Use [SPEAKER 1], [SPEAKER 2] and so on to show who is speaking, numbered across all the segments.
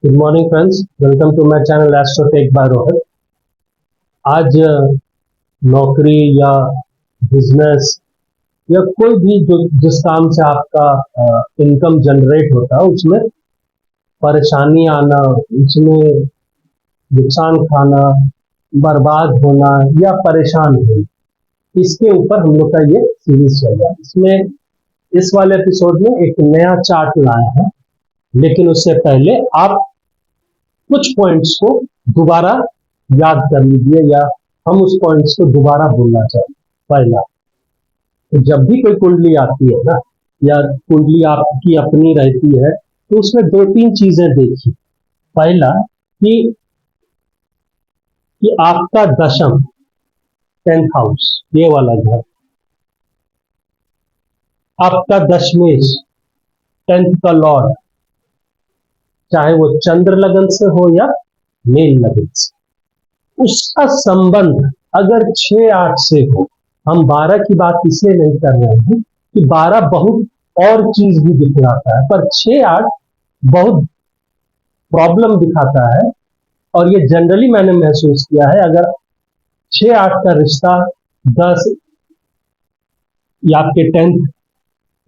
[SPEAKER 1] Good morning friends, welcome to my channel Astrotech by Rohit. आज नौकरी या बिजनेस या कोई भी जो जिस काम से आपका इनकम जनरेट होता है उसमें परेशानी आना, उसमें नुकसान खाना, बर्बाद होना या परेशान होना, इसके ऊपर हम लोग का ये सीरीज चल रहा है। इसमें इस वाले एपिसोड में एक नया चार्ट लाया है, लेकिन उससे पहले आप कुछ पॉइंट्स को दोबारा याद कर लीजिए या हम उस पॉइंट्स को दोबारा बोलना चाहिए। पहला, तो जब भी कोई कुंडली आती है ना, या कुंडली आपकी अपनी रहती है, तो उसमें दो तीन चीजें देखिए। पहला कि आपका दशम 10th हाउस, ये वाला घर, आपका दशमेश 10th का लॉर्ड, चाहे वो चंद्र लगन से हो या मेल लगन से, उसका संबंध अगर 6-8 से हो। हम 12 की बात इसलिए नहीं कर रहे हैं कि 12 बहुत और चीज भी दिखलाता है, पर 6-8 बहुत प्रॉब्लम दिखाता है। और ये जनरली मैंने महसूस किया है, अगर 6-8 का रिश्ता 10 या आपके 10th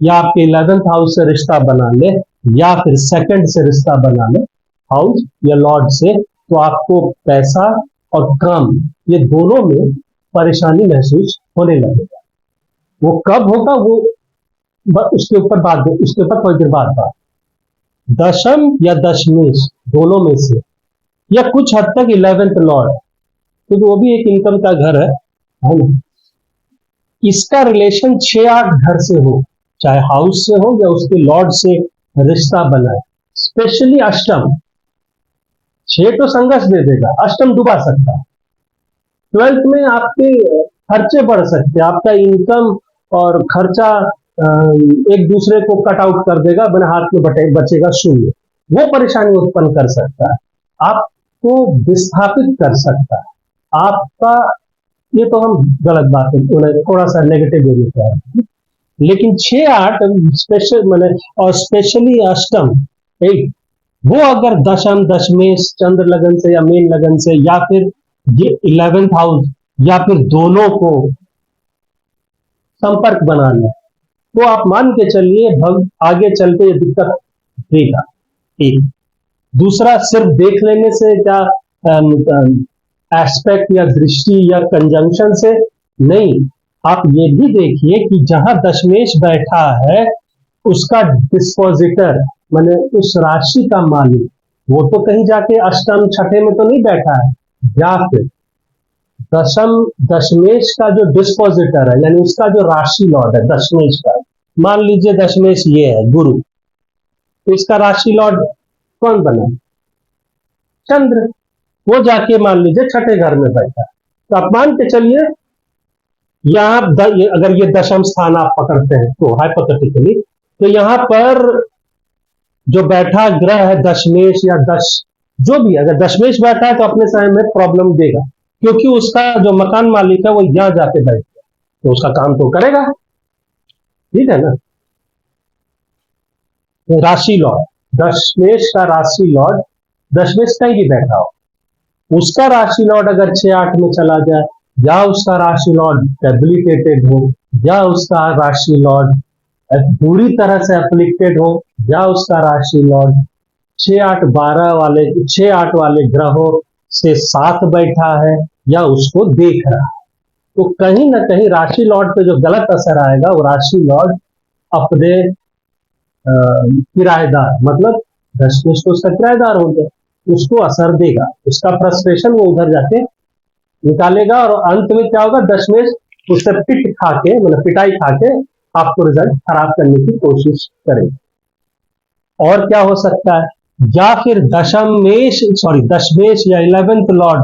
[SPEAKER 1] या आपके 11th हाउस से रिश्ता बना ले, या फिर सेकंड से रिश्ता बना ले, हाउस या लॉर्ड से, तो आपको पैसा और काम, ये दोनों में परेशानी महसूस होने लगेगा। वो कब होगा वो उसके ऊपर थोड़ी देर बाद बात। दशम या दशमेश दोनों में से, या कुछ हद तक 11th लॉर्ड, तो वो भी एक इनकम का घर है ना। इसका रिलेशन 6-8 घर से हो, चाहे हाउस से हो या उसके लॉर्ड से रिश्ता बनाए, स्पेशली अष्टम। 6 तो संघर्ष दे देगा, अष्टम डुबा सकता है। 12th में आपके खर्चे बढ़ सकते हैं, आपका इनकम और खर्चा एक दूसरे को कट आउट कर देगा, बिना हाथ में बचेगा शून्य। वो परेशानी उत्पन्न कर सकता है, आपको विस्थापित कर सकता है आपका। ये तो हम गलत बात है, थोड़ा सा नेगेटिव एरिया है, लेकिन 6-8 स्पेशल मैंने, और स्पेशली अष्टम 8, वो अगर दशम दशमेश चंद्र लगन से या मेन लगन से, या फिर ये 11th हाउस, या फिर दोनों को संपर्क बना ले, तो आप मान के चलिए आगे चलते ये दिक्कत देगा। एक दूसरा, सिर्फ देख लेने से क्या एस्पेक्ट या दृष्टि या कंजंक्शन से नहीं, आप ये भी देखिए कि जहां दशमेश बैठा है उसका डिस्पोजिटर, माने उस राशि का मालिक, वो तो कहीं जाके अष्टम छठे में तो नहीं बैठा है, या फिर दशमेश का जो डिस्पोजिटर है, यानी उसका जो राशि लॉर्ड है दशमेश का, मान लीजिए दशमेश ये है गुरु, तो इसका राशि लॉर्ड कौन बना? चंद्र। वो जाके मान लीजिए छठे घर में बैठा है, तो आप मान के चलिए यहां अगर ये दशम स्थान आप पकड़ते हैं तो हाइपोथेटिकली, तो यहां पर जो बैठा ग्रह है दशमेश या जो भी, अगर दशमेश बैठा है तो अपने समय में प्रॉब्लम देगा, क्योंकि उसका जो मकान मालिक है वो यहां जाके बैठ गया, तो उसका काम तो करेगा, ठीक है ना। राशि लॉर्ड, दशमेश का राशि लॉर्ड, दशमेश कहीं भी बैठा हो, उसका राशि लॉर्ड अगर 6-8 में चला जाए, या उसका राशि लॉर्ड डेबिलिटेटेड हो, या उसका राशि लॉर्ड पूरी तरह से अफ्लिक्टेड हो, या उसका राशि लॉर्ड 6-8 वाले ग्रहों से साथ बैठा है, या उसको देख रहा है, तो कहीं ना कहीं राशि लॉर्ड पे जो गलत असर आएगा, वो राशि लॉर्ड अपने किराएदार, मतलब दशमेश तो उसका किराएदार हो गया, उसको असर देगा, उसका फ्रस्ट्रेशन वो उधर जाके निकालेगा, और अंत में क्या होगा, दशमेश उससे पिट खा के, मतलब पिटाई खा के आपको रिजल्ट खराब करने की कोशिश करेगा। और क्या हो सकता है, या फिर दशमेश या 11th लॉर्ड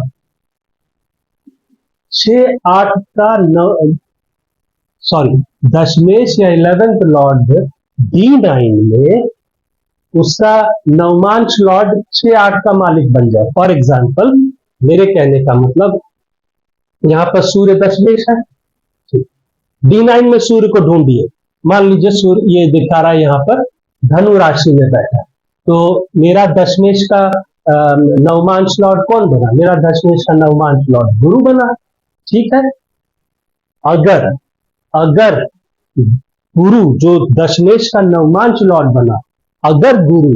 [SPEAKER 1] 6-8 का दशमेश या 11th लॉर्ड D9 में उसका नवमांश लॉर्ड 6-8 का मालिक बन जाए। फॉर एग्जाम्पल, मेरे कहने का मतलब, यहां पर सूर्य दशमेश है, D9 में सूर्य को ढूंढिए, मान लीजिए सूर्य ये दिखा रहा है यहां पर धनु राशि में बैठा है, तो मेरा दशमेश का नवमांश लॉर्ड कौन बना? मेरा दशमेश का नवमांश लॉर्ड गुरु बना। ठीक है। अगर अगर गुरु जो दशमेश का नवमांश लॉर्ड बना, अगर गुरु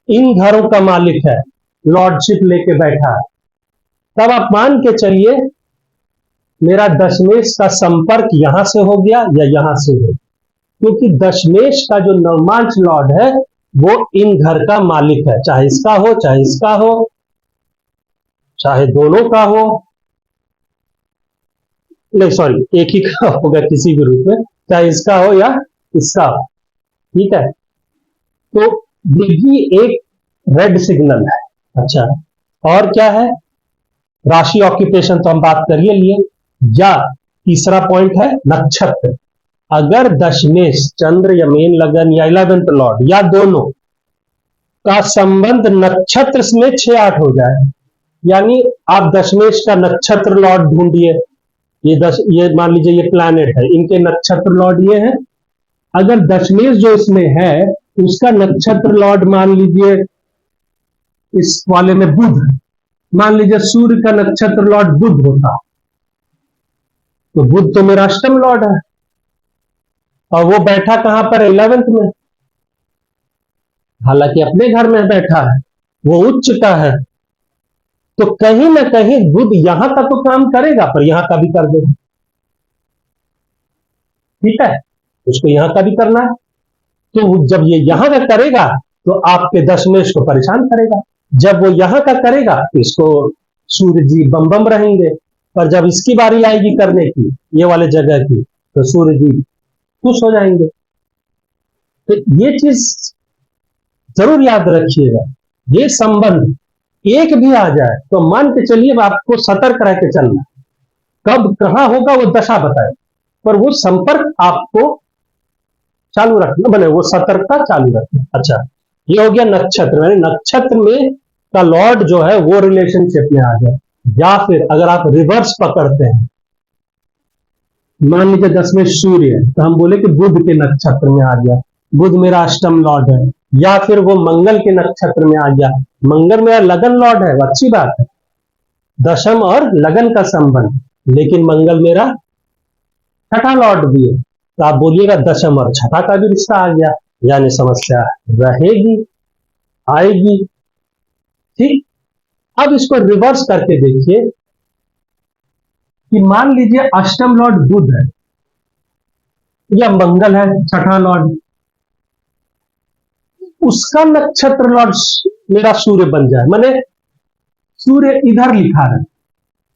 [SPEAKER 1] इन घरों का मालिक है, लॉर्डशिप लेके बैठा है, तब आप मान के चलिए मेरा दशमेश का संपर्क यहां से हो गया या यहां से हो, क्योंकि दशमेश का जो नवमांश लॉर्ड है वो इन घर का मालिक है, चाहे इसका हो चाहे इसका हो चाहे दोनों का हो, नहीं सॉरी एक ही का होगा किसी भी रूप में, चाहे इसका हो या इसका हो। ठीक है। तो ये भी एक रेड सिग्नल है। अच्छा, और क्या है? राशि ऑक्यूपेशन तो हम बात कर ही लिए, या तीसरा पॉइंट है नक्षत्र। अगर दशमेश चंद्र या मेन लगन या 11th लॉर्ड या दोनों का संबंध नक्षत्र में 6-8 हो जाए, यानी आप दशमेश का नक्षत्र लॉर्ड ढूंढिए, ये मान लीजिए ये प्लैनेट है, इनके नक्षत्र लॉर्ड ये है। अगर दशमेश जो इसमें है उसका नक्षत्र लॉर्ड मान लीजिए इस वाले में बुध, मान लीजिए सूर्य का नक्षत्र लॉर्ड बुध होता, तो बुध तो मेरा अष्टम लॉर्ड है और वो बैठा कहां पर? 11th में, हालांकि अपने घर में बैठा है, वो उच्च का है, तो कहीं ना कहीं बुध यहां का तो काम करेगा पर यहां का भी कर देगा। ठीक है, उसको यहां का भी करना है, तो जब ये यहां का करेगा तो आपके दशमेश को परेशान करेगा, जब वो यहां का करेगा तो इसको सूर्य जी बम बम रहेंगे, पर जब इसकी बारी आएगी करने की ये वाले जगह की तो सूर्य जी खुश हो जाएंगे। तो ये चीज जरूर याद रखिएगा, ये संबंध एक भी आ जाए तो मान के चलिए आपको सतर्क रह के चलना, कब कहां होगा वो दशा बताए, पर वो संपर्क आपको चालू रखना, बने वो सतर्कता चालू रखना। अच्छा, ये हो गया नक्षत्र, यानी नक्षत्र में का लॉर्ड जो है वो रिलेशनशिप में आ गया। या फिर अगर आप रिवर्स पकड़ते हैं, मान लीजिए 10 में सूर्य है तो हम बोले कि बुध के नक्षत्र में आ गया, बुध मेरा अष्टम लॉर्ड है, या फिर वो मंगल के नक्षत्र में आ गया, मंगल मेरा लगन लॉर्ड है, वो अच्छी बात है, दशम और लगन का संबंध, लेकिन मंगल मेरा छठा लॉर्ड भी है, तो आप बोलिएगा दशम और छठा का भी रिश्ता आ गया, यानी समस्या रहेगी, आएगी। ठीक। अब इसको रिवर्स करके देखिए कि मान लीजिए अष्टम लॉर्ड बुध है या मंगल है छठा लॉर्ड, उसका नक्षत्र लॉर्ड मेरा सूर्य बन जाए, माने सूर्य इधर लिखा है,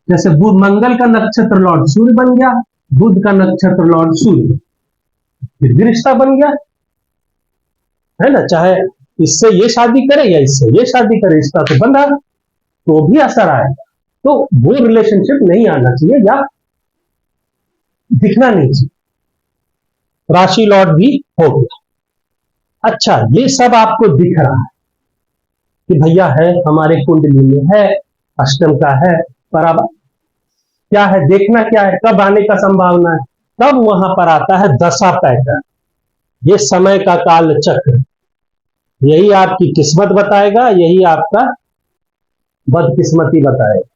[SPEAKER 1] जैसे बुध मंगल का नक्षत्र लॉर्ड सूर्य बन गया, बुध का नक्षत्र लॉर्ड सूर्य, फिर भी रिश्ता बन गया है ना, चाहे इससे ये शादी करे या इससे ये शादी करे, रिश्ता तो बंधा, तो भी असर आएगा। तो वो रिलेशनशिप नहीं आना चाहिए या दिखना नहीं चाहिए, राशि लॉर्ड भी हो गया। अच्छा, ये सब आपको दिख रहा है कि भैया है हमारे कुंडली में है, अष्टम का है, पर अब क्या है, देखना क्या है, कब आने का संभावना है, तब वहां पर आता है दशा पैटर्न, ये समय का काल चक्र, यही आपकी किस्मत बताएगा, यही आपका बदकिस्मती बताएगा,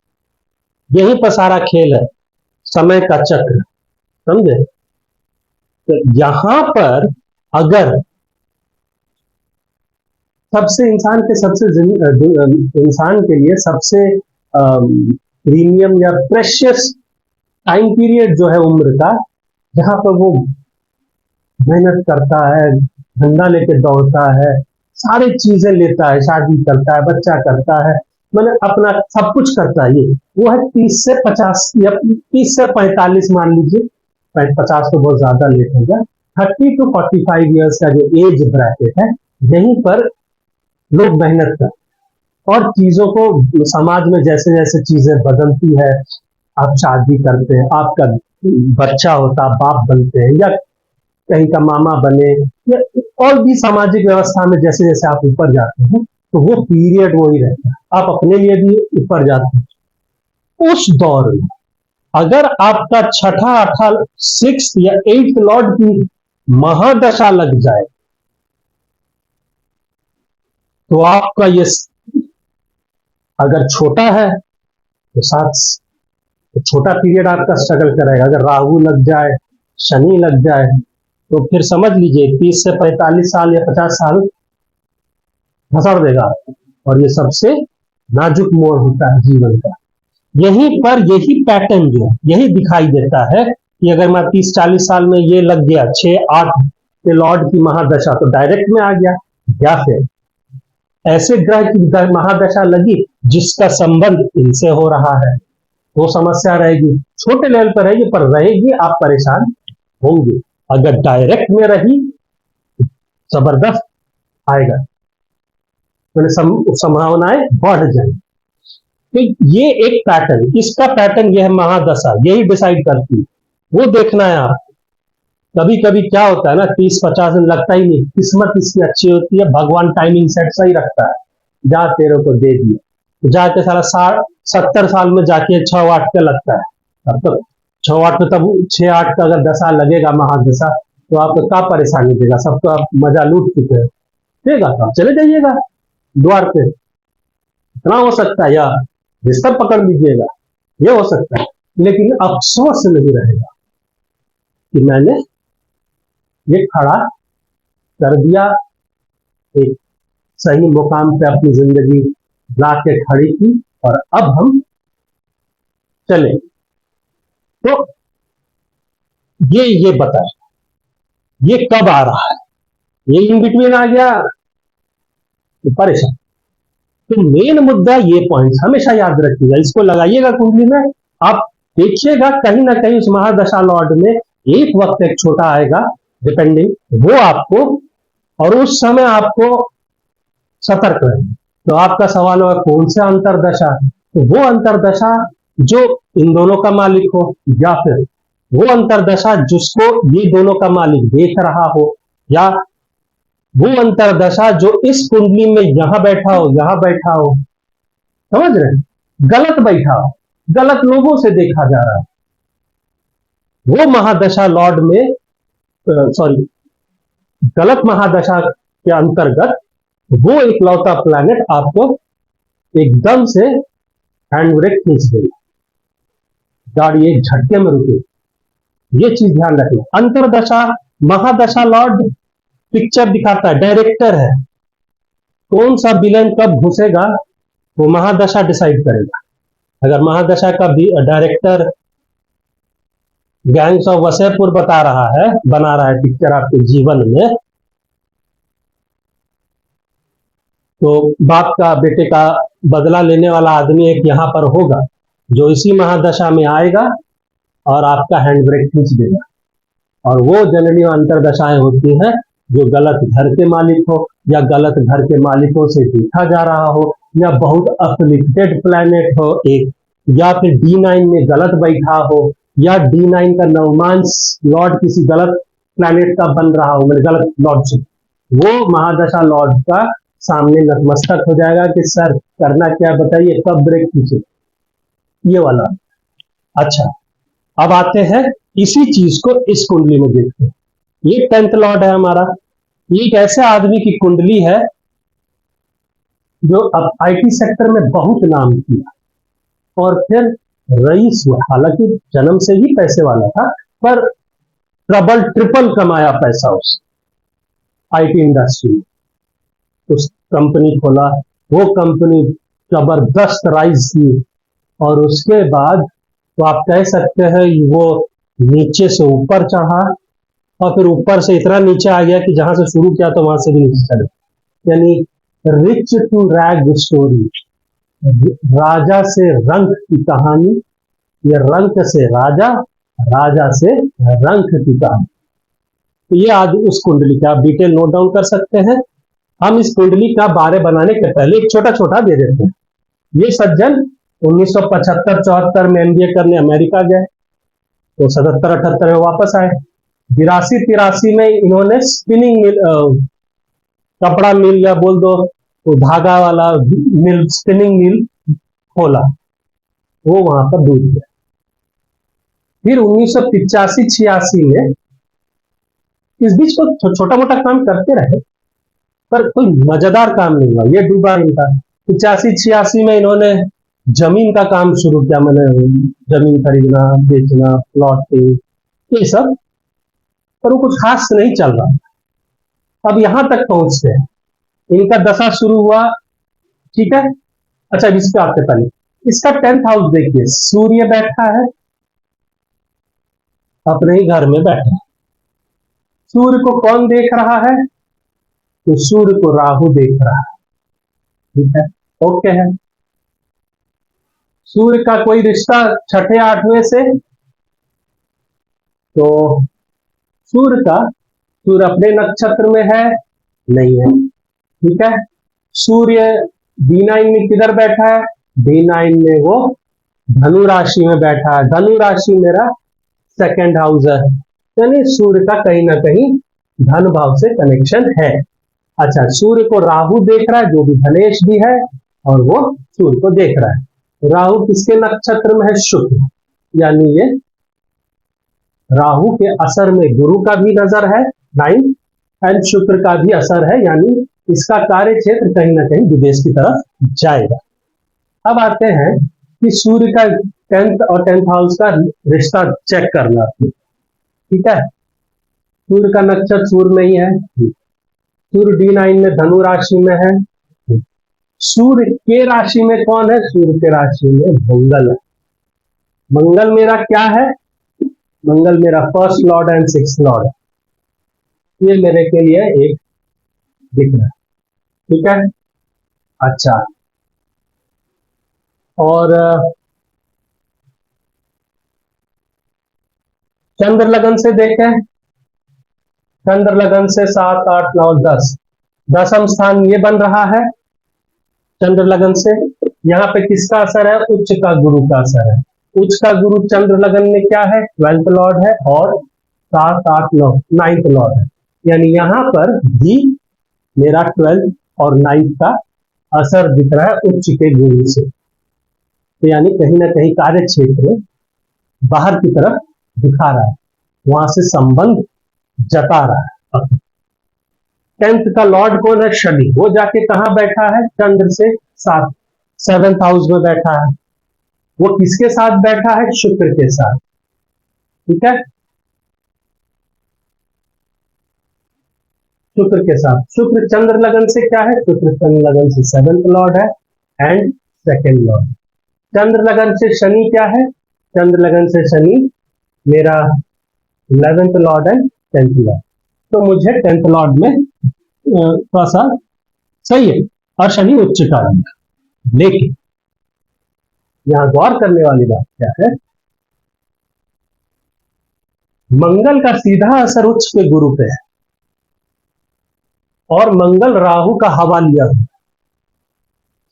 [SPEAKER 1] यही पर सारा खेल है, समय का चक्र, समझे? तो यहां पर अगर सबसे इंसान के लिए सबसे प्रीमियम या प्रेशियस टाइम पीरियड जो है उम्र का, जहां पर वो मेहनत करता है, धंधा लेके दौड़ता है, सारी चीजें लेता है, शादी करता है, बच्चा करता है, मैंने अपना सब कुछ करता है, ये वो है 30 से 50 या 30 से 45 मान लीजिए, 50 तो बहुत ज्यादा लेट हो गया, 30 to 45 ईयर्स का जो एज ब्रैकेट है, यहीं पर लोग मेहनत कर, और चीजों को समाज में जैसे जैसे चीजें बदलती है, आप शादी करते हैं, आपका बच्चा होता, बाप बनते हैं, या कहीं का मामा बने, या और भी सामाजिक व्यवस्था में जैसे जैसे आप ऊपर जाते हैं तो वो पीरियड वही रहता है, आप अपने लिए भी ऊपर जाते हैं। उस दौर में अगर आपका छठा आठा 6th या 8th लॉर्ड की महादशा लग जाए तो आपका ये अगर छोटा है तो साथ तो छोटा पीरियड आपका स्ट्रगल करेगा। अगर राहु लग जाए, शनि लग जाए, तो फिर समझ लीजिए 30 से 45 साल या 50 साल फंसा देगा आपको। और ये सबसे नाजुक मोड़ होता है जीवन का। यहीं पर यही पैटर्न जो है यही दिखाई देता है कि अगर मैं 30-40 साल में ये लग गया 6-8 के लॉर्ड की महादशा तो डायरेक्ट में आ गया, या फिर ऐसे ग्रह की महादशा लगी जिसका संबंध इनसे हो रहा है, वो समस्या रहेगी। छोटे लेवल पर रहेगी, पर रहेगी, आप परेशान होंगे। अगर डायरेक्ट में रही जबरदस्त आएगा, तो संभावनाएं बढ़ जाएंगी। तो ये एक पैटर्न, इसका पैटर्न ये है महादशा, यही डिसाइड करती है। वो देखना है आप। कभी कभी क्या होता है ना, 30-50 दिन लगता ही नहीं, किस्मत इसकी अच्छी होती है, भगवान टाइमिंग सेट सही रखता है, जा तेरे को दे दिया, तो जाके सारा 70 साल में जाके 6-8 का लगता है। अब तो 6-8 में, तब 6-8 का अगर दशा लगेगा महादशा, तो आपको क्या परेशानी देगा, सब तो आप मजा लूट चुके हैं, देगा तो आप चले जाइएगा द्वार पे। इतना हो सकता है, या बिस्तर पकड़ लीजिएगा, ये हो सकता है। लेकिन अफसोस नहीं रहेगा कि मैंने ये खड़ा कर दिया, एक सही मुकाम पे अपनी जिंदगी ला के खड़ी की, और अब हम चले। तो ये बता, ये कब आ रहा है, ये इन बिटवीन आ गया तो परेशान। तो मेन मुद्दा ये पॉइंट्स हमेशा याद रखिएगा, इसको लगाइएगा कुंडली में। आप देखिएगा कहीं ना कहीं उस महादशा लॉर्ड में एक वक्त एक छोटा आएगा, डिपेंडिंग, वो आपको, और उस समय आपको सतर्क रहेगा। तो आपका सवाल होगा कौन सा अंतरदशा, तो वो अंतरदशा जो इन दोनों का मालिक हो, या फिर वो अंतरदशा जिसको ये दोनों का मालिक देख रहा हो, या वो अंतरदशा जो इस कुंडली में यहां बैठा हो, यहां बैठा हो, समझ रहे हैं, गलत बैठा हो, गलत लोगों से देखा जा रहा है, वो महादशा लॉर्ड में, सॉरी, गलत महादशा के अंतर्गत वो इकलौता प्लैनेट आपको एकदम से हैंड ब्रेक खींच देगा, गाड़ी एक झटके में रुकेगी। ये चीज ध्यान रखना। अंतरदशा महादशा लॉर्ड पिक्चर दिखाता है, डायरेक्टर है, कौन सा विलेन कब घुसेगा वो महादशा डिसाइड करेगा। अगर महादशा का डायरेक्टर गैंग्स ऑफ वसेपुर बता रहा है, बना रहा है पिक्चर आपके जीवन में, तो बाप का बेटे का बदला लेने वाला आदमी एक यहां पर होगा जो इसी महादशा में आएगा और आपका हैंड ब्रेक खींच देगा। और वो जननी अंतरदशाएं होती हैं जो गलत घर के मालिक हो, या गलत घर के मालिकों से देखा जा रहा हो, या बहुत अफलिक्टेड प्लैनेट हो एक, या फिर D9 में गलत बैठा हो, या D9 का नवमांश लॉर्ड किसी गलत प्लैनेट का बन रहा हो, मतलब गलत लॉर्डशिप, वो महादशा लॉर्ड का सामने नतमस्तक हो जाएगा कि सर करना क्या बताइए, कब ब्रेक खींचे, ये वाला। अच्छा, अब आते हैं इसी चीज को इस कुंडली में देखते हैं। ये 10th लॉर्ड है हमारा, ये एक ऐसे आदमी की कुंडली है जो अब IT सेक्टर में बहुत नाम किया और फिर रईस हुआ। हालांकि जन्म से ही पैसे वाला था, पर डबल ट्रिपल कमाया पैसा उस IT इंडस्ट्री में। उस कंपनी खोला, वो कंपनी जबरदस्त राइज की, और उसके बाद तो आप कह सकते हैं वो नीचे से ऊपर चढ़ा, और फिर ऊपर से इतना नीचे आ गया कि जहां से शुरू किया तो वहां से भी नीचे चले। यानी रिच टू रैग स्टोरी, राजा से रंक की कहानी, ये रंक से राजा, राजा से रंक की कहानी। तो ये आज उस कुंडली का आप डिटेल नोट डाउन कर सकते हैं। हम इस कुंडली का बारे बनाने के पहले एक छोटा छोटा दे देते हैं। ये सज्जन 1975-74 में MBA करने अमेरिका गए, तो 77-78 में वापस आए। 82-83 में इन्होंने स्पिनिंग मिल, कपड़ा मिल या बोल दो तो धागा वाला मिल, स्पिनिंग मिल खोला, वो वहां पर डूब गया। फिर 1985-86 में, इस बीच को छोटा मोटा काम करते रहे, पर कोई मजेदार काम नहीं हुआ, ये डूबा इनका। 85-86 में इन्होंने जमीन का काम शुरू किया, मैंने जमीन खरीदना बेचना प्लॉटिंग ये सब, पर वो कुछ खास नहीं चल रहा। अब यहां तक पहुंचते हैं, इनका दशा शुरू हुआ, ठीक है। अच्छा इस पे आते पहले, इसका 10th हाउस देखिए, सूर्य बैठा है अपने ही घर में बैठा है। सूर्य को कौन देख रहा है? तो सूर्य को राहु देख रहा है, ठीक है, ओके है। सूर्य का कोई रिश्ता छठे आठवें से? तो सूर्य अपने नक्षत्र में है? नहीं है, ठीक है। सूर्य D9 में किधर बैठा है? D9 में वो धनु राशि में बैठा है। धनु राशि मेरा सेकंड हाउस है, यानी सूर्य का कहीं ना कहीं धन भाव से कनेक्शन है। अच्छा, सूर्य को राहु देख रहा है, जो भी धनेश भी है, और वो सूर्य को देख रहा है। राहु किसके नक्षत्र में है? शुक्र, यानी ये राहु के असर में गुरु का भी नजर है 9 एंड शुक्र का भी असर है, यानी इसका कार्य क्षेत्र कहीं ना कहीं विदेश की तरफ जाएगा। अब आते हैं कि सूर्य का 10th और 10th हाउस का रिश्ता चेक करना, ठीक है। सूर्य का नक्षत्र सूर्य में ही है, सूर्य D9 में धनु राशि में है। सूर्य के राशि में कौन है? सूर्य के राशि में मंगल है। मंगल मेरा क्या है? मंगल मेरा first Lord and 6th Lord है। ये मेरे के लिए एक दिख रहा है, ठीक है। अच्छा, और चंद्र लगन से देखें, चंद्र लगन से 7 8 9 10, 10th स्थान ये बन रहा है चंद्र लगन से। यहाँ पे किसका असर है? उच्च का गुरु का असर है। उच्च का गुरु चंद्र लगन में क्या है? 12th लॉर्ड है, और 7 8 9 9th लॉर्ड है, यानी यहां पर भी मेरा 12th और 9th का असर दिख रहा है उच्च के गुरु से। तो यानी कहीं ना कहीं कार्य क्षेत्र बाहर की तरफ दिखा रहा है, वहां से संबंध जता रहा है। 10th का लॉर्ड कौन है? शनि। वो जाके कहां बैठा है? चंद्र से 7th हाउस में बैठा है। वो किसके साथ बैठा है? शुक्र के साथ, ठीक है, शुक्र के साथ। शुक्र चंद्र लगन से क्या है? शुक्र चंद्र लगन से 7th लॉर्ड है एंड 2nd लॉर्ड। चंद्र लगन से शनि क्या है? चंद्र लगन से शनि मेरा 11th Lord and 10th Lord. तो मुझे 10th लॉर्ड में थोड़ा सा सही है, और शनि उच्च का है। लेकिन यहां गौर करने वाली बात क्या है? मंगल का सीधा असर उच्च के गुरु पे है, और मंगल राहु का हवा लिया हुआ,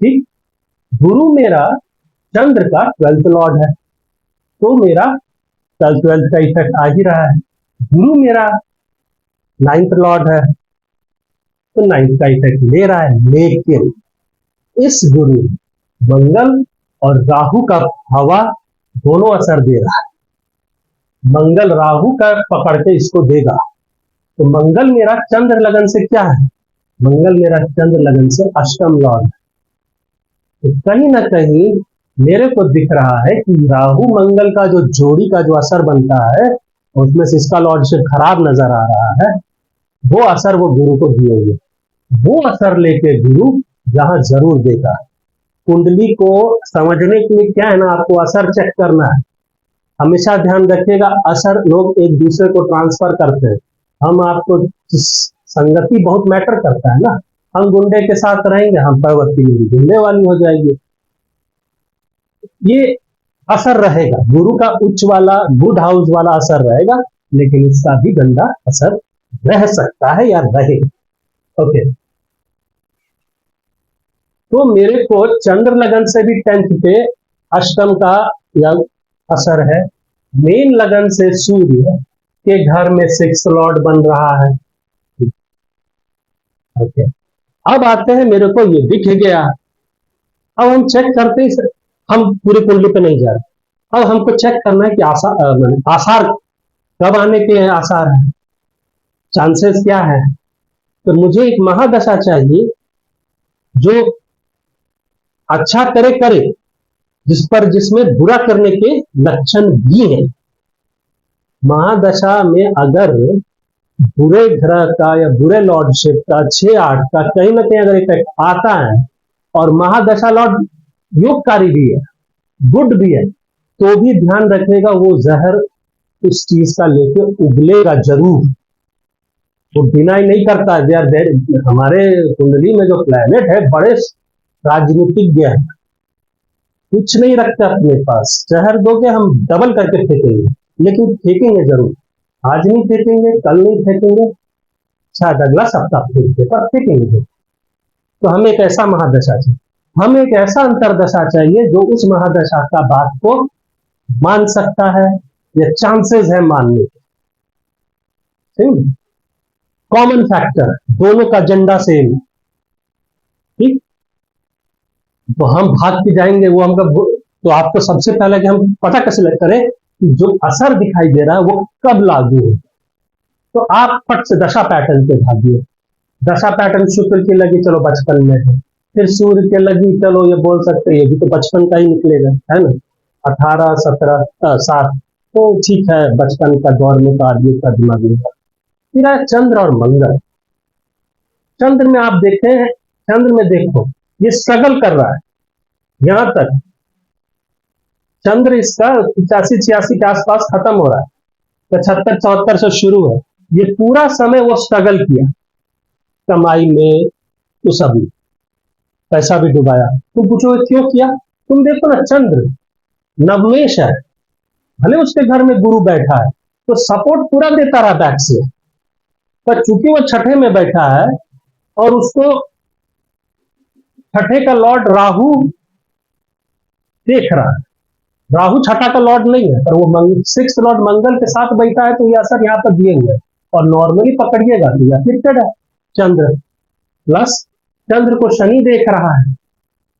[SPEAKER 1] ठीक। गुरु मेरा चंद्र का 12th लॉर्ड है, तो मेरा 12th का इफेक्ट आ ही रहा है। गुरु मेरा 9th लॉर्ड है, तो 9th का इफेक्ट ले रहा है। लेकिन इस गुरु मंगल और राहु का हवा दोनों असर दे रहा है। मंगल राहु का पकड़ के इसको देगा, तो मंगल मेरा चंद्र लगन से क्या है? मंगल मेरा चंद्र लगन से अष्टम लॉर्ड है। तो कहीं ना कहीं मेरे को दिख रहा है कि राहु मंगल का जो जोड़ी का जो असर बनता है, उसमें से इसका लॉर्डशिप खराब नजर आ रहा है। वो असर वो गुरु को दिए हुए, वो असर लेके गुरु जहां जरूर देगा। कुंडली को समझने के लिए क्या है ना, आपको असर चेक करना है। हमेशा ध्यान रखिएगा, असर लोग एक दूसरे को ट्रांसफर करते हैं। हम आपको संगति बहुत मैटर करता है ना। हम गुंडे के साथ रहेंगे, हम प्रवृत्ति मेरी गुंडे वाली हो जाएगी। ये असर रहेगा, गुरु का उच्च वाला गुड हाउस वाला असर रहेगा, लेकिन इसका भी गंदा असर रह सकता है या रहेगा। ओके, तो मेरे को चंद्र लगन से भी 10th पे अष्टम का या असर है। मेन लगन से सूर्य के घर में 6th लॉर्ड बन रहा है। ओके, अब आते हैं, मेरे को ये दिख गया। अब हम चेक करते हैं, हम पूरी कुंडली पे नहीं जा रहे। अब हमको चेक करना है कि आसार कब आने के आसार है, चांसेस क्या है। तो मुझे एक महादशा चाहिए जो अच्छा करे करे, जिसमें बुरा करने के लक्षण भी हैं। महादशा में अगर बुरे ग्रह का या बुरे लॉर्डशिप का 6-8 का कहीं ना कहीं अगर इफेक्ट आता है, और महादशा लॉर्ड योगकारी भी है, गुड भी है, तो भी ध्यान रखिएगा वो जहर उस चीज का लेके उगलेगा जरूर। वो डिनाई नहीं करता है। हमारे कुंडली में जो प्लैनेट है बड़े राजनीतिज्ञ है, कुछ नहीं रखते अपने पास। जहर दोगे हम डबल करके फेंकेंगे, लेकिन फेंकेंगे जरूर। आज नहीं फेंकेंगे, कल नहीं फेंकेंगे, शायद अगला सप्ताह फेंकेंगे, पर फेंकेंगे। तो हमें एक ऐसा महादशा चाहिए, हमें एक ऐसा अंतरदशा चाहिए जो उस महादशा का बात को मान सकता है या चांसेस है मानने के। कॉमन फैक्टर, दोनों का एजेंडा सेम, ठीक। तो हम भाग के जाएंगे, वो हमका। तो आपको सबसे पहले कि हम पता कैसे करें कि जो असर दिखाई दे रहा है वो कब लागू हो। तो आप फट से दशा पैटर्न पे भागिए। दशा पैटर्न शुक्र की लगी, चलो बचपन में है। फिर सूर्य के लगी, चलो ये बोल सकते हैं, ये तो बचपन का ही निकलेगा, है ना। 18, 17, 7 तो ठीक है, बचपन का दौर में तो आदमी का दिमाग नहीं। फिर आया चंद्र और मंगल। चंद्र में आप देखें, चंद्र में देखो ये स्ट्रगल कर रहा है यहां तक। चंद्र इसका 85-86 के आसपास खत्म हो रहा है, 75-74 से शुरू है। ये पूरा समय वो स्ट्रगल किया कमाई में, तो सब पैसा भी डुबाया। तुम पूछो क्यों किया? तुम देखो ना, चंद्र नवमेश है, भले उसके घर में गुरु बैठा है तो सपोर्ट पूरा देता रहा बैक से, पर चूंकि वो छठे में बैठा है और उसको छठे का लॉर्ड राहु देख रहा है। राहु छठा का लॉर्ड नहीं है, पर वो 6th लॉर्ड मंगल के साथ बैठा है, तो ये असर यहाँ पर दिए हुए। और नॉर्मली पकड़िएगा तो यह फिक्टेड है। चंद्र प्लस चंद्र को शनि देख रहा है,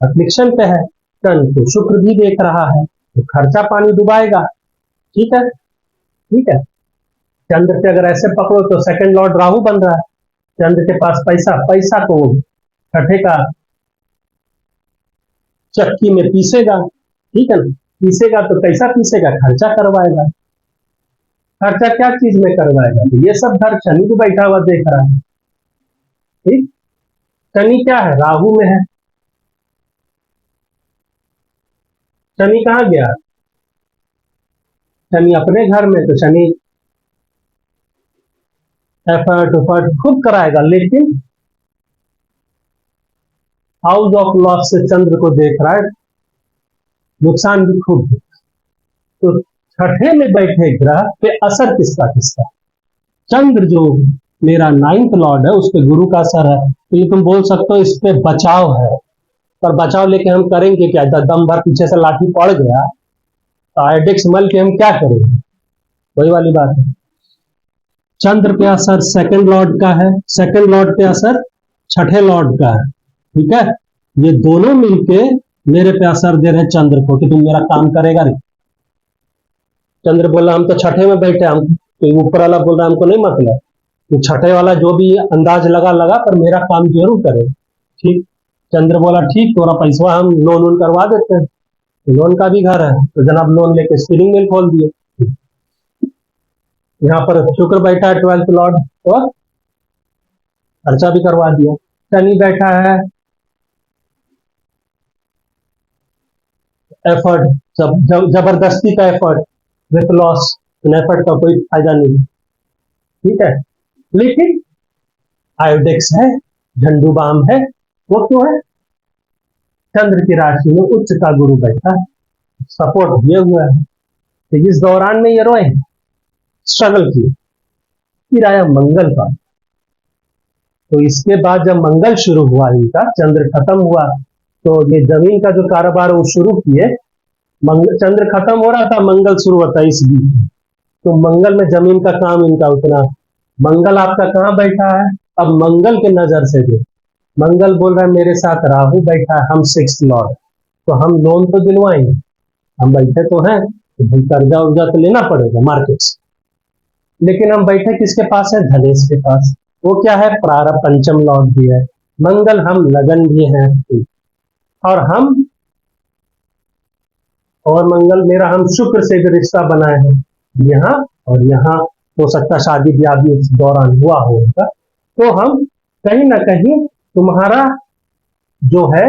[SPEAKER 1] अफ्लिक्शन पे है। चंद्र को शुक्र भी देख रहा है, तो खर्चा पानी डुबाएगा। ठीक है, ठीक है। चंद्र के अगर ऐसे पकड़ो तो सेकंड लॉर्ड राहु बन रहा है। चंद्र के पास पैसा, पैसा को छठे का चक्की में पीसेगा, ठीक है ना। पीसेगा तो कैसा पीसेगा? खर्चा करवाएगा। खर्चा क्या चीज में करवाएगा? तो ये सब घर शनि को बैठा हुआ देख रहा है, ठीक। शनि क्या है? राहु में है। शनि कहाँ गया? शनि अपने घर में, तो शनि एफर्ट खूब कराएगा, लेकिन हाउस ऑफ लॉस से चंद्र को देख रहा है, नुकसान भी खूब। तो छठे में बैठे ग्रह पे असर किसका किसका? चंद्र जो मेरा 9th लॉर्ड है, उस पे गुरु का असर है। तो ये तुम बोल सकते हो इस पे बचाव है, पर बचाव लेके हम करेंगे क्या? दम भर पीछे से लाठी पड़ गया तो आयोडेक्स मल के हम क्या करेंगे? वही वाली बात है। चंद्र पे असर सेकंड लॉर्ड का है, सेकंड लॉर्ड पे असर छठे लॉर्ड का है, ठीक है। ये दोनों मिलके मेरे पे असर दे रहे चंद्र को कि तुम मेरा काम करेगा नहीं। चंद्र बोला हम तो छठे में बैठे, हम तो ऊपर वाला बोल रहा है हमको नहीं मतलब, तो छठे वाला जो भी अंदाज लगा पर मेरा काम जरूर करे, ठीक। चंद्र बोला ठीक, थोड़ा पैसा हम लोन करवा देते हैं। तो लोन का भी घर है, तो जनाब लोन लेके स्पिनिंग मिल खोल दिए। यहाँ पर शुक्र बैठा है 12th लॉर्ड, तो खर्चा भी करवा दिया। शनि बैठा है, एफर्ट, जबरदस्ती का एफर्ट विथ लॉस, एफर्ट का कोई फायदा नहीं, ठीक है। लेकिन आयोडेक्स है, झंडू बाम है, वो क्यों है? चंद्र की राशि में उच्च का गुरु बैठा है, सपोर्ट दिए हुआ है। तो इस दौरान में ये रोए स्ट्रगल किए। फिर आया मंगल का, तो इसके बाद जब मंगल शुरू हुआ, इनका चंद्र खत्म हुआ, तो ये जमीन का जो कारोबार वो शुरू किए। चंद्र खत्म हो रहा था, मंगल शुरू होता है इस बीच। तो मंगल में जमीन का काम इनका उतना। मंगल आपका कहाँ बैठा है? अब मंगल के नजर से दे, मंगल बोल रहा है मेरे साथ राहु बैठा है, हम 6th लॉर्ड, तो हम लोन तो दिलवाएंगे, हम बैठे तो हैं, तो भाई कर्जा उर्जा तो लेना पड़ेगा मार्केट से। लेकिन हम बैठे किसके पास है? धनेश के पास। वो क्या है, प्रारब्ध पंचम लॉर्ड भी है। मंगल हम लगन भी हैं, और हम और मंगल मेरा हम शुक्र से भी रिश्ता बनाए हैं यहाँ, और यहाँ हो सकता शादी ब्याह भी इस दौरान हुआ होगा। तो हम कहीं ना कहीं तुम्हारा जो है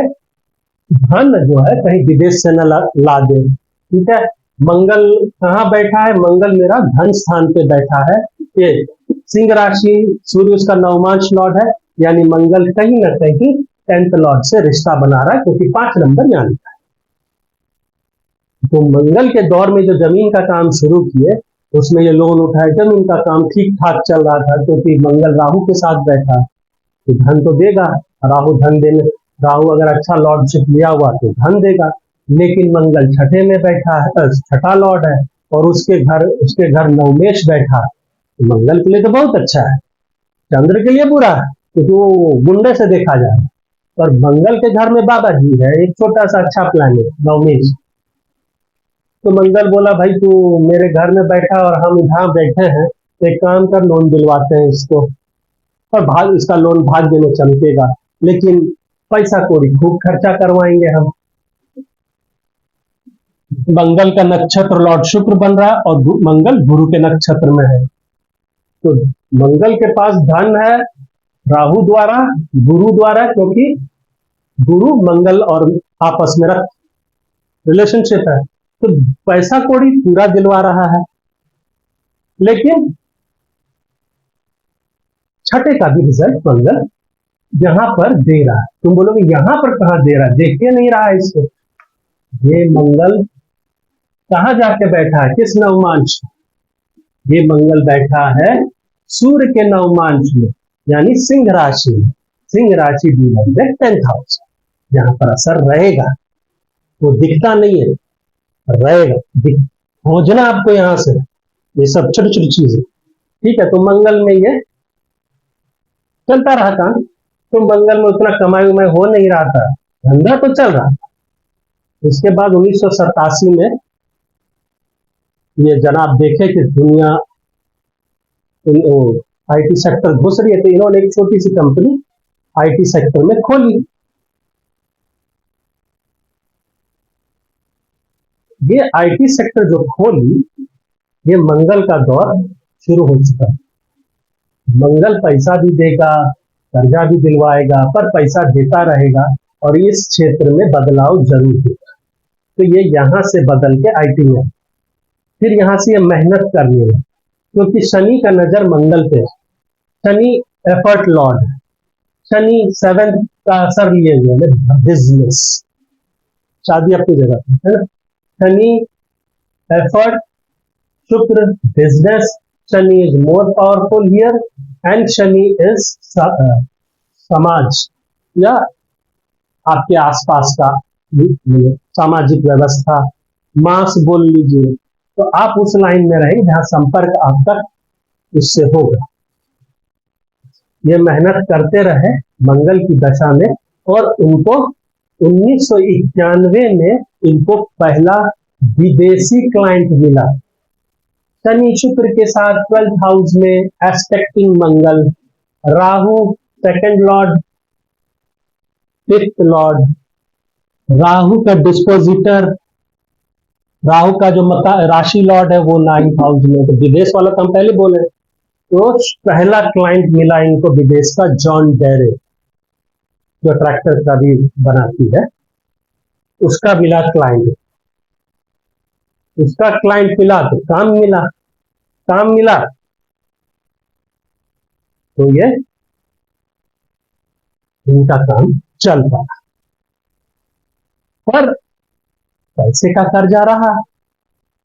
[SPEAKER 1] धन जो है कहीं विदेश से न ला दे। ठीक है, मंगल कहाँ बैठा है, मंगल मेरा धन स्थान पे बैठा है। ये सिंह राशि, सूर्य उसका नवमांश लॉर्ड है, यानी मंगल कहीं ना कहीं 10th लॉर्ड से रिश्ता बना रहा है, क्योंकि 5 नंबर यहाँ लिखा है। तो मंगल के दौर में जो जमीन का काम शुरू किए, उसमें ये लोन उठाए, जमीन का काम ठीक ठाक चल रहा था, क्योंकि मंगल राहु के साथ बैठा, तो धन तो देगा। राहु धन देने, राहु अगर अच्छा लॉर्डशिप लिया हुआ तो धन देगा। लेकिन मंगल छठे में बैठा है, छठा लॉर्ड है, और उसके घर नवमेश बैठा है। तो मंगल के लिए तो बहुत अच्छा है, चंद्र के लिए बुरा है, क्योंकि वो गुंडे से देखा जा रहा है। पर मंगल के घर में बाबा जी है, एक छोटा सा अच्छा प्लानिट नवमेश। तो मंगल बोला, भाई तू मेरे घर में बैठा और हम यहाँ बैठे हैं, तो एक काम कर, लोन दिलवाते हैं इसको, और भाग इसका लोन भाग्य में चमकेगा, लेकिन पैसा कौड़ी खूब खर्चा करवाएंगे हम। मंगल का नक्षत्र लॉर्ड शुक्र बन रहा है, और मंगल गुरु के नक्षत्र में है। तो मंगल के पास धन है राहु द्वारा, गुरु द्वारा, क्योंकि गुरु मंगल और आपस में रख रिलेशनशिप है, तो पैसा कौड़ी पूरा दिलवा रहा है। लेकिन छठे का भी रिजल्ट मंगल यहां पर दे रहा है। तुम बोलोगे यहां पर कहां दे रहा है, देखिए नहीं रहा है इसको। ये मंगल कहां जाके बैठा है, किस नवमांश? ये मंगल बैठा है सूर्य के नवमांश में, यानी सिंह राशि में। सिंह राशि भी 10th हाउस, जहां पर असर रहेगा, वो दिखता नहीं है, रहेगा, खोजना आपको यहां से, ये सब छोटी छोटी चीजें। ठीक है, तो मंगल में ये चलता रहा काम। तो मंगल में उतना कमाई उमाई हो नहीं रहा था, धंधा तो चल रहा था। उसके बाद 1987 में ये जनाब देखे कि दुनिया आईटी सेक्टर घुस रही है, तो इन्होंने एक छोटी सी कंपनी आईटी सेक्टर में खोली। ये आईटी सेक्टर जो खोली, ये मंगल का दौर शुरू हो चुका है। मंगल पैसा भी देगा, कर्जा भी दिलवाएगा, पर पैसा देता रहेगा, और इस क्षेत्र में बदलाव जरूर देगा। तो ये यहां से बदल के आईटी में, फिर यहां से ये मेहनत करनी है, क्योंकि शनि का नजर मंगल पे है। शनि एफर्ट लॉर्ड है, शनि 7th का असर लिए हुए बिजनेस, शादी अपनी जगह है ना। शनि एफर्ट, शुक्र business, Shani is more powerful here, and Shani is समाज या आपके आसपास का सामाजिक व्यवस्था, मास बोल लीजिए। तो आप उस लाइन में रहेंगे जहां संपर्क आपका उससे होगा। ये मेहनत करते रहे मंगल की दशा में, और उनको 1991 में इनको पहला विदेशी क्लाइंट मिला। शनि शुक्र के साथ 12th हाउस में aspecting Mangal, Rahu 2nd lord, 5th lord, Rahu का डिस्पोजिटर, राहु का जो राशि लॉर्ड है वो 9th हाउस में। तो विदेश वाला तो हम पहले बोले, तो पहला क्लाइंट मिला इनको विदेश का, जॉन डेरे, जो ट्रैक्टर का भी बनाती है, उसका मिला क्लाइंट। उसका क्लाइंट मिला तो काम मिला, काम मिला तो ये इनका काम चल पड़ा। पर पैसे का कर्जा रहा।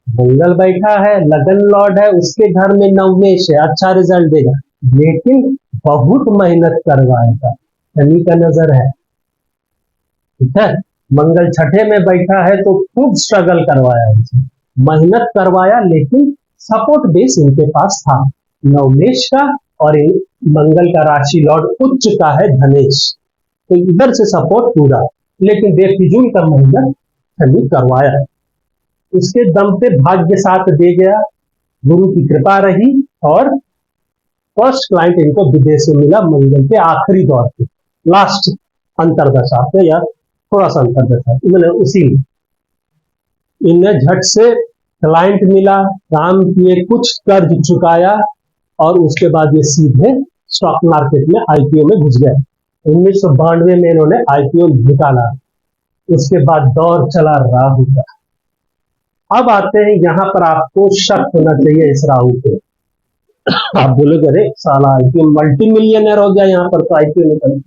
[SPEAKER 1] मंगल बैठा है, लगन लॉर्ड है, उसके घर में नवमेश है, अच्छा रिजल्ट देगा, लेकिन बहुत मेहनत करवाएगा, शनि का नजर है। ठीक है, मंगल छठे में बैठा है तो खूब स्ट्रगल करवाया उसे, मेहनत करवाया, लेकिन सपोर्ट बेस इनके पास था नवमेश का, और मंगल का राशि लॉर्ड उच्च का है धनेश, तो इधर से सपोर्ट पूरा, लेकिन बेफिजूल का मेहनत शनि करवाया। उसके दम पे भाग्य साथ दे गया, गुरु की कृपा रही, और फर्स्ट क्लाइंट इनको विदेश में मिला मंगल के आखिरी दौर पे, लास्ट अंतरदशा पे, या थोड़ा सा अंतरदशा मैंने उसी में इन्हें झट से क्लाइंट मिला, काम किए, कुछ कर्ज चुकाया और उसके बाद ये सीधे स्टॉक मार्केट में आईपीओ में घुस गए। 1992 में इन्होंने आईपीओ निकाला। उसके बाद दौर चला राहु का। अब आते हैं यहां पर आपको शक होना चाहिए इस राहु पे। आप बोलोगे अरे साला आईपीओ मल्टी मिलियनर हो गया, यहाँ पर तो आईपीओ निकल।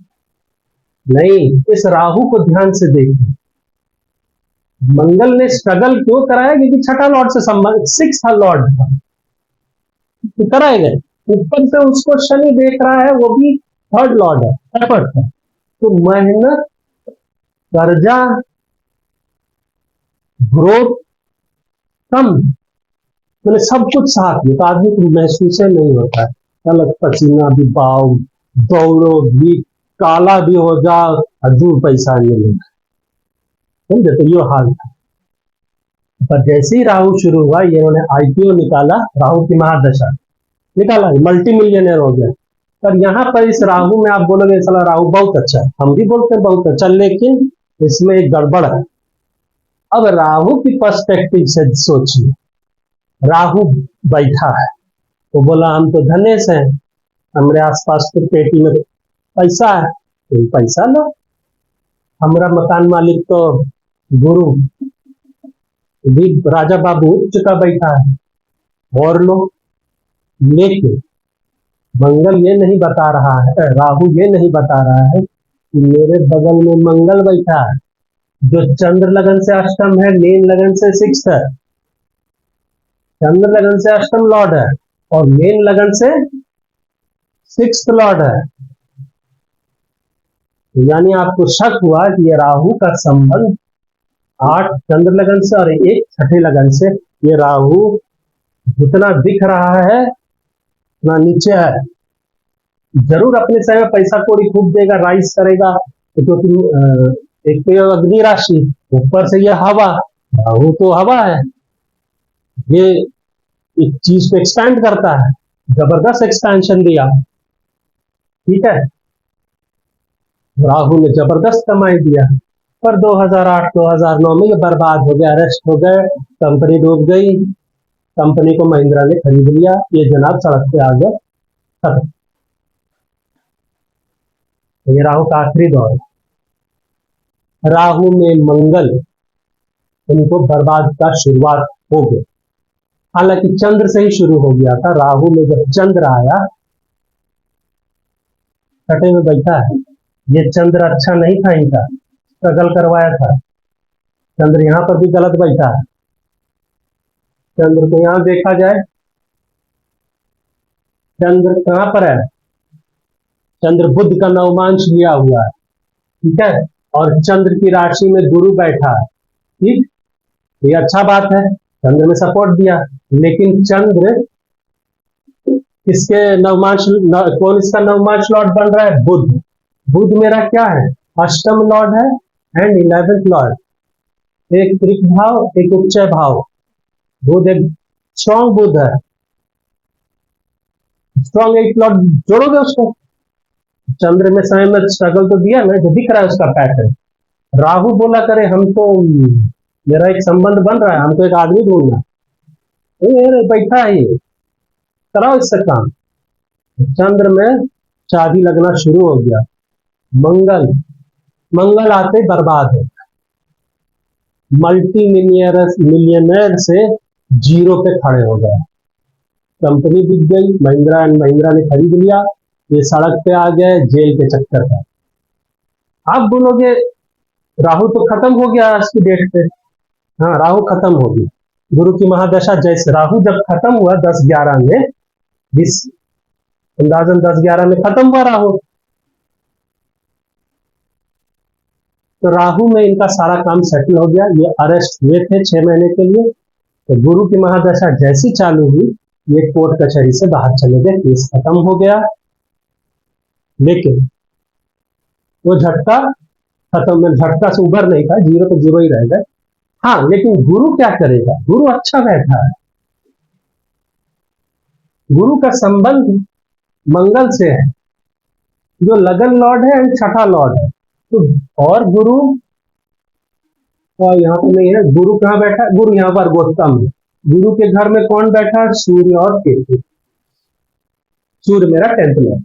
[SPEAKER 1] नहीं, इस राहु को ध्यान से देखिए। मंगल ने स्ट्रगल क्यों कराया? क्योंकि छठा लॉर्ड से संबंध, सिक्स लॉर्ड था, तो कराएगा। ऊपर से उसको शनि देख रहा है, वो भी थर्ड लॉर्ड है, एफर्ट है। तो मेहनत, कर्जा, ग्रोथ कम, मैंने सब कुछ साथ में, तो आदमी को महसूस नहीं होता है। अलग पसीना भी बहाओ, दौड़ो भी, काला भी हो जाओ, दूर पैसा नहीं मिलेगा, समझे? तो ये हाल था। पर जैसे ही राहु शुरू हुआ, ये उन्होंने आईपीओ निकाला, राहु की महादशा निकाला, मल्टी मिलियनर हो गया। पर यहाँ पर इस राहु में आप बोलोगे साला राहु बहुत अच्छा है, हम भी बोलते हैं बहुत अच्छा, लेकिन इसमें एक गड़बड़ है। अब राहु की पर्सपेक्टिव से सोचिए, राहु बैठा है तो बोला हम तो धनेश हैं, हमारे आसपास तो पेटी में पैसा है, तो पैसा लो। हमारा मकान मालिक तो गुरु भी राजा बाबू उठ चुका बैठा है, और लो। लेकिन मंगल ये नहीं बता रहा है, राहु ये नहीं बता रहा है कि मेरे बगल में मंगल बैठा है जो चंद्र लगन से अष्टम है, मीन लगन से सिक्स है। चंद्र लगन से अष्टम लॉर्ड है और मीन लगन से सिक्स लॉर्ड है। यानी आपको शक हुआ कि ये राहु का संबंध 8 चंद्र लगन से और 1 छठे लगन से। ये राहु जितना दिख रहा है उतना नीचे है। जरूर अपने समय में पैसा कौड़ी खूब देगा, राइज करेगा, क्योंकि एक तो अग्नि राशि, ऊपर से ये हवा, राहु तो हवा है, ये एक चीज को एक्सपैंड करता है, जबरदस्त एक्सपेंशन दिया, ठीक है। राहु ने जबरदस्त कमाई दिया। पर 2008-2009 में ये बर्बाद हो गया, अरेस्ट हो गए, कंपनी डूब गई, कंपनी को महिंद्रा ने खरीद लिया, ये जनाब सड़क पे आ गए, खत्म। ये राहु का आखिरी दौर है। राहु में मंगल, उनको बर्बाद का शुरुआत हो गई। हालांकि चंद्र से ही शुरू हो गया था। राहु में जब चंद्र आया, छठे में बैठा है, ये चंद्र अच्छा नहीं था, इनका स्ट्रगल करवाया था। चंद्र यहां पर भी गलत बैठा है। चंद्र को यहां देखा जाए, चंद्र कहां पर है? चंद्र बुध का नवमांश लिया हुआ है, ठीक है, और चंद्र की राशि में गुरु बैठा है, ठीक। ये अच्छा बात है, चंद्र में सपोर्ट दिया। लेकिन चंद्र किसके नवमांश, कौन इसका नवमांश लॉर्ड बन रहा है? बुध। बुध मेरा क्या है? अष्टम लॉर्ड है एंड 11th लॉर्ड। एक त्रिक भाव, एक उच्चय भाव। बुध एक स्ट्रॉन्ग बुध है, स्ट्रॉन्ग 8 लॉर्ड जोड़ोगे उसको। चंद्र में समय में स्ट्रगल तो दिया ना, जो दिख रहा है उसका पैटर्न। राहु बोला करे हम तो, मेरा एक संबंध बन रहा है, हमको एक आदमी ढूंढना, बैठा है ये, कराओ इससे काम। चंद्र में शादी लगना शुरू हो गया। मंगल, मंगल आते बर्बाद है, मल्टी मिलियनर से जीरो पे खड़े हो गए। कंपनी बिक गई, महिंद्रा एंड महिंद्रा ने खरीद लिया, ये सड़क पे आ गए, जेल के चक्कर में। आप बोलोगे राहु तो खत्म हो गया आज की डेट पे। हाँ, राहु खत्म हो गया। गुरु की महादशा जैसे राहु जब खत्म हुआ 10-11 में, अंदाजन 10-11 में खत्म हुआ राहु, तो राहु में इनका सारा काम सेटल हो गया। ये अरेस्ट हुए थे 6 महीने के लिए, तो गुरु की महादशा जैसी चालू हुई, ये कोर्ट कचहरी से बाहर चले गए, केस खत्म हो गया। लेकिन वो झटका खत्म, झटका से उभर नहीं था, जीरो तो जीरो ही रह गए। हाँ, लेकिन गुरु क्या करेगा? गुरु अच्छा बैठा है। गुरु का संबंध मंगल से है, जो लगन लॉर्ड है एंड छठा लॉर्ड है। तो और गुरु और यहाँ पे नहीं है, गुरु कहाँ बैठा है? गुरु यहाँ पर गौतम है। गुरु के घर में कौन बैठा है? सूर्य और केतु। सूर्य मेरा 10th लॉर्ड,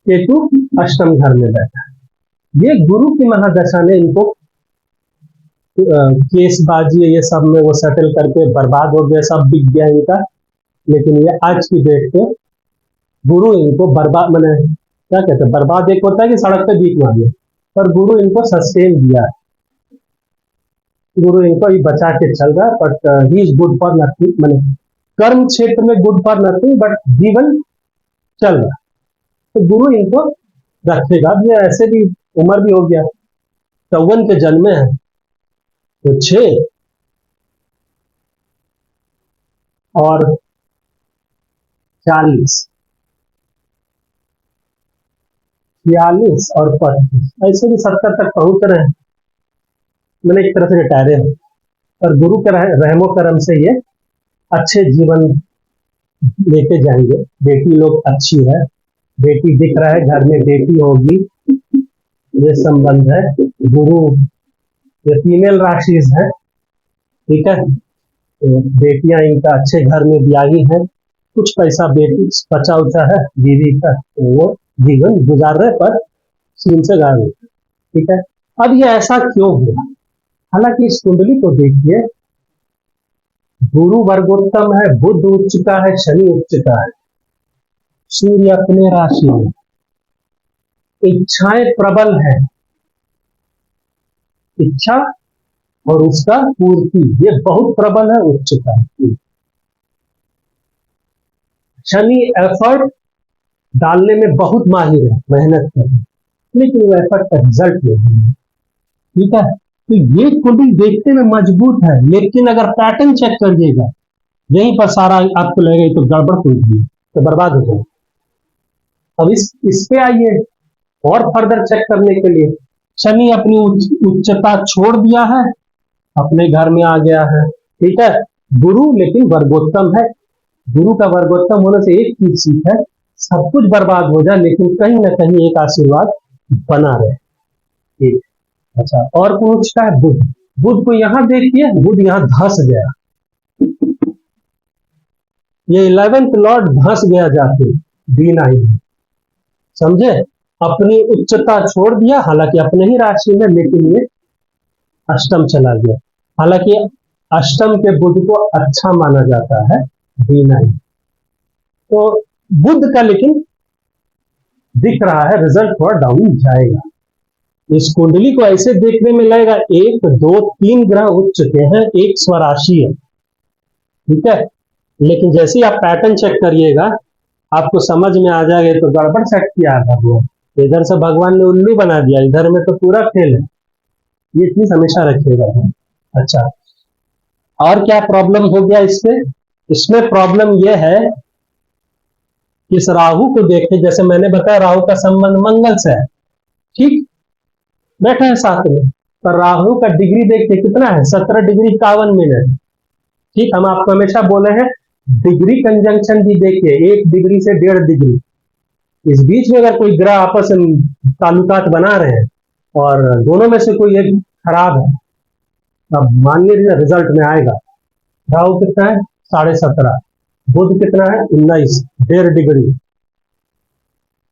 [SPEAKER 1] केतु अष्टम घर में बैठा है। ये गुरु की महादशा ने इनको केसबाजी ये सब में वो सेटल करके बर्बाद हो गया, सब बिक गया इनका। लेकिन ये आज की डेट पे गुरु इनको बर्बाद, मैंने क्या कहते हैं, बर्बाद एक होता है कि सड़क पे बीच मारे, पर गुरु इनको सस्टेन दिया है। गुरु इनको ही बचा के चल रहा है, but he is good for nothing, मैंने कर्म क्षेत्र में गुड फॉर नथिंग, बट जीवन चल रहा है। तो गुरु इनको रखेगा। अब ये ऐसे भी उम्र भी हो गया, 54 के जन्मे है, तो 6 और 40, 46 और 25, ऐसे भी 70 तक पहुंच रहे हैं। मैंने एक तरह से रिटायर है, पर गुरु के रहमो करम से ये अच्छे जीवन लेके जाएंगे। बेटी लोग अच्छी है, बेटी दिख रहा है, घर में बेटी होगी, ये संबंध है। गुरु ये फीमेल राशि है, ठीक है, तो बेटियां इनका अच्छे घर में ब्याही है, कुछ पैसा बेटी बचा उचा है बीवी का, तो वो जीवन गुजार रहे, पर सीन से गायब हो, ठीक है। अब ये ऐसा क्यों हुआ? हालांकि इस कुंडली को देखिए, गुरु वर्गोत्तम है, बुध उच्च का है, शनि उच्च का है, सूर्य अपने राशि में, इच्छाएं प्रबल है, इच्छा और उसका पूर्ति ये बहुत प्रबल है, उच्च का। शनि एफर्ट डालने में बहुत माहिर है, मेहनत करने, लेकिन वो एफर्ट का रिजल्ट नहीं है, ठीक है। तो ये कुंडली देखने में मजबूत है, लेकिन अगर पैटर्न चेक करिएगा, यहीं पर सारा आपको लगेगा तो गड़बड़ कुंडली तो बर्बाद हो जाए। अब इस पे आइए और फर्दर चेक करने के लिए। शनि अपनी उच्चता छोड़ दिया है, अपने घर में आ गया है, ठीक है। गुरु लेकिन वर्गोत्तम है, गुरु का वर्गोत्तम होने से एक चीज सीख है, सब कुछ बर्बाद हो जाए लेकिन कहीं ना कहीं एक आशीर्वाद बना रहे, ठीक। अच्छा, और पूछता है बुध, बुध को यहां देखिए, बुध यहां धस गया, ये 11th लॉर्ड धस गया जाके D9, समझे, अपनी उच्चता छोड़ दिया, हालांकि अपने ही राशि में, लेकिन ये अष्टम चला गया। हालांकि अष्टम के बुध को अच्छा माना जाता है D9, तो बुध का लेकिन दिख रहा है रिजल्ट थोड़ा डाउन जाएगा। इस कुंडली को ऐसे देखने में लगेगा 1 2 3 ग्रह उच्च के हैं, एक स्वराशि है, ठीक है। लेकिन जैसे ही आप पैटर्न चेक करिएगा, आपको समझ में आ जाएगा तो गड़बड़ सेट किया था वो, इधर से भगवान ने उल्लू बना दिया, इधर में तो पूरा फेल है, ये चीज हमेशा रखिएगा। अच्छा, और क्या प्रॉब्लम हो गया इसमें? इसमें प्रॉब्लम यह है कि इस राहु को देखे, जैसे मैंने बताया राहु का संबंध मंगल से है, ठीक, बैठा है साथ में, पर राहु का डिग्री देखिए कितना है, 17 डिग्री 51 मिनट, ठीक। हम आपको हमेशा बोले हैं डिग्री कंजंक्शन भी देखिए, 1 डिग्री से 1.5 डिग्री, इस बीच में अगर कोई ग्रह आपस में ताल्लुकात बना रहे हैं और दोनों में से कोई एक खराब है, अब मान लीजिए रिजल्ट में आएगा। राहु कितना है? 17.5, बुध कितना है? 19, 1.5 डिग्री।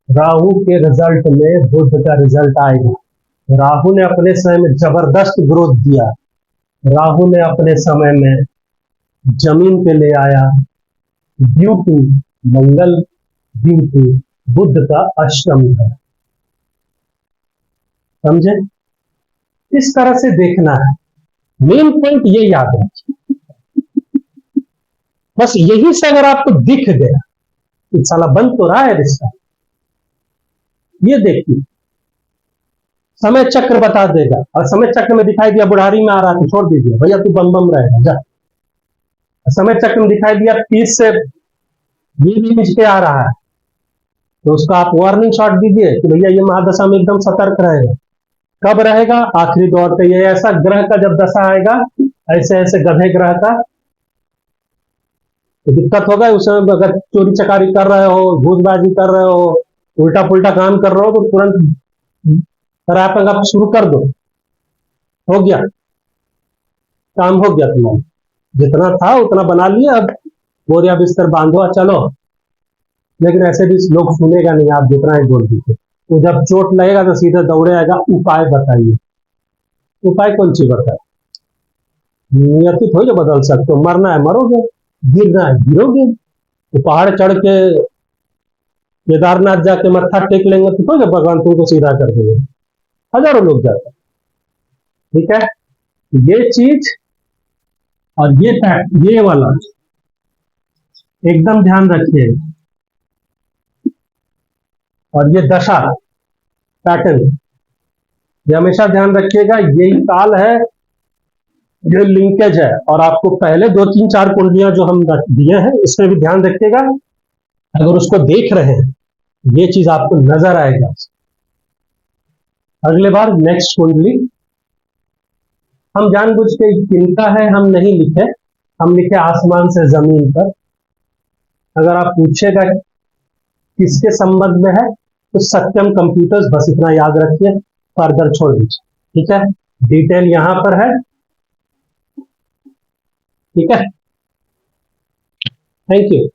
[SPEAKER 1] राहु के रिजल्ट में बुध का रिजल्ट आएगा। राहु ने अपने समय में जबरदस्त ग्रोथ दिया, राहु ने अपने समय में जमीन पे ले आया ब्यूटी, मंगल ब्यूटी, बुध का अष्टम था, समझे। इस तरह से देखना है, मेन पॉइंट ये याद रखिए, बस यही से अगर आपको दिख गया कि साला बंद तो रहा है रिश्ता, ये देखिए समय चक्र बता देगा, और समय चक्र में दिखाई दिया बुढ़ारी में आ रहा तो छोड़ दीजिए भैया, तू बम बम रहेगा जा। समय चक्र में दिखाई दिया 30 से ये भी नीचे आ रहा है, तो उसको आप वार्निंग शॉट दीजिए कि भैया ये महादशा में एकदम सतर्क रहेगा। कब रहेगा? आखिरी दौर पे, ये ऐसा ग्रह का जब दशा आएगा, ऐसे ऐसे गधे ग्रह का तो दिक्कत होगा उस समय, अगर चोरी चकारी कर रहे हो, घूसबाजी कर रहे हो, उल्टा पुल्टा काम कर रहे हो, तो तुरंत रैपिंग अप शुरू कर दो, हो गया, काम हो गया तुम्हारा, जितना था उतना बना लिया, अब बोरिया बिस्तर बांधो और चलो। लेकिन ऐसे भी लोग सुनेगा नहीं, आप जितना ही बोल दीजिए, तो जब चोट लगेगा तो सीधे दौड़े आएगा, उपाय बताइए। उपाय कौन सी बताए? नियति थोड़ी ना बदल सकते हो, मरना है मरोगे, गिरना है गिरोगे। तो पहाड़ चढ़ के केदारनाथ जाके मत्था टेक लेंगे तो थोड़ी ना भगवान तुमको सीधा कर देंगे, हजारों लोग जाते हैं। ठीक है, ये चीज और ये फैक्ट, ये वाला एकदम ध्यान रखिए। और ये दशा पैटर्न, ये हमेशा ध्यान रखिएगा, यही काल है, ये लिंकेज है। और आपको पहले 2 3 4 कुंडलियां जो हम दिए हैं, इसमें भी ध्यान रखिएगा, अगर उसको देख रहे हैं ये चीज आपको नजर आएगा। अगले बार नेक्स्ट कुंडली हम जानबूझ के किनका है हम नहीं लिखे, हम लिखे आसमान से जमीन पर। अगर आप पूछेगा किसके संबंध में है, तो सत्यम कंप्यूटर्स, बस इतना याद रखिए, फर्दर छोड़ दीजिए। ठीक है, डिटेल यहां पर है। ठीक है, थैंक यू।